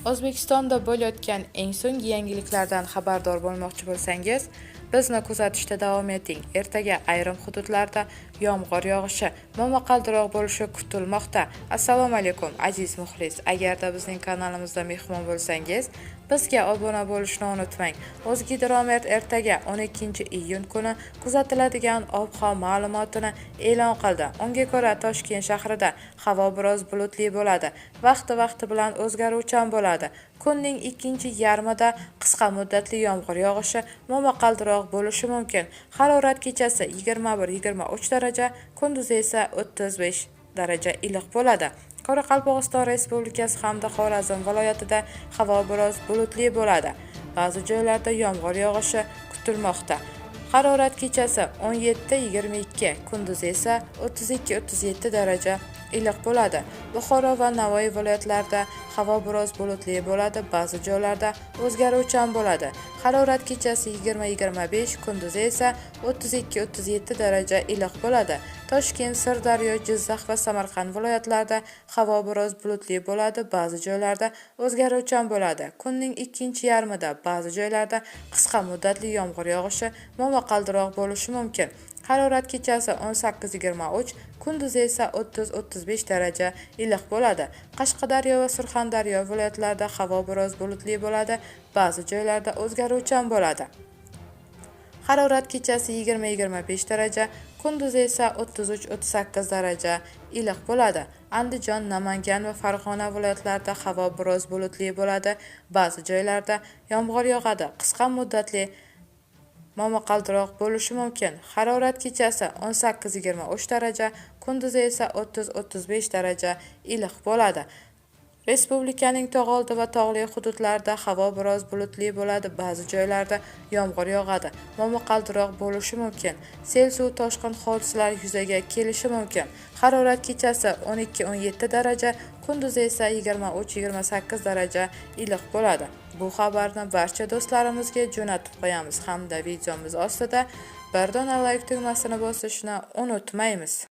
O'zbekistonda bo'layotgan eng so'nggi yangiliklardan xabardor bo'lmoqchi bo'lsangiz, bizni kuzatishda davom eting. Ertaga ayrim hududlarda yomg'ir yog'ishi, momaqaldiroq bo'lishi kutilmoqda. Assalomu alaykum aziz muxlis. Agarda bizning kanalimizda mehmon bo'lsangiz, bizga obuna bo'lishni unutmang. O'zgidromet ertaga 12-iyun kuni kuzatiladigan ob-havo ma'lumotini e'lon qildi. Unga ko'ra Toshkent shahrida havo biroz bulutli bo'ladi. Vaqti bilan o'zgaruvchan bo'ladi. Kunning ikkinchi yarmida qisqa muddatli yomg'ir yog'ishi, momaqaldiroq bo'lishi mumkin. Harorat kechasi 21-23 daraja, kunduzi esa 35 daraja iliq bo'ladi. Qoraqalpog'iston Respublikasi hamda Xorazm viloyatida havo biroz bulutli bo'ladi. Ba'zi joylarda yomg'ir yog'ishi kutilmoqda. Harorat kechasi 17-22, kunduzi esa 32-37 daraja iliq bo'ladi. Buxoro va Navoiy viloyatlarida havo biroz bulutli bo'ladi, ba'zi joylarda o'zgaruvchan bo'ladi. Harorat kechasi 20-25, kunduzi esa 32-37 daraja iliq bo'ladi. Toshkent, Sirdaryo, Jizzax va Samarqand viloyatlarida havo biroz bulutli bo'ladi, ba'zi joylarda o'zgaruvchan bo'ladi. Kunning ikkinchi yarmida ba'zi joylarda qisqa muddatli yomg'ir yog'ishi, momaqaldiroq bo'lishi mumkin. Harorat kechasi 18-23, kunduzi esa 30-35 daraja iliq bo'ladi. Qashqadaryo va Surxondaryo viloyatlarida havo biroz bulutli bo'ladi, ba'zi joylarda o'zgaruvchan bo'ladi. Harorat kechasi 20-25 daraja, kunduzi esa 33-38 daraja iliq bo'ladi. Andijon, Namangan va Farg'ona viloyatlarida havo biroz bulutli bo'ladi, ba'zi joylarda yomg'ir yog'adi. Qisqa muddatli momaqaldiroq bo'lishi mumkin. Harorat kechasi 18-23 daraja, kunduzi esa 30-35 daraja iliq bo'ladi. Respublikaning tog' oldi va tog'li hududlarida havo biroz bulutli bo'ladi, ba'zi joylarda yomg'ir yog'adi. Momaqaldiroq bo'lishi mumkin. Sel, suv, toshqin hodisalari yuzaga kelishi mumkin. Harorat kechasi 12-17 daraja, kunduzi esa 23-28 daraja iliq bo'ladi. Bu xabarni barcha do'stlarimizga jo'natib qo'yamiz hamda videomiz ostida bir dona like tugmasini bosishni unutmaymiz.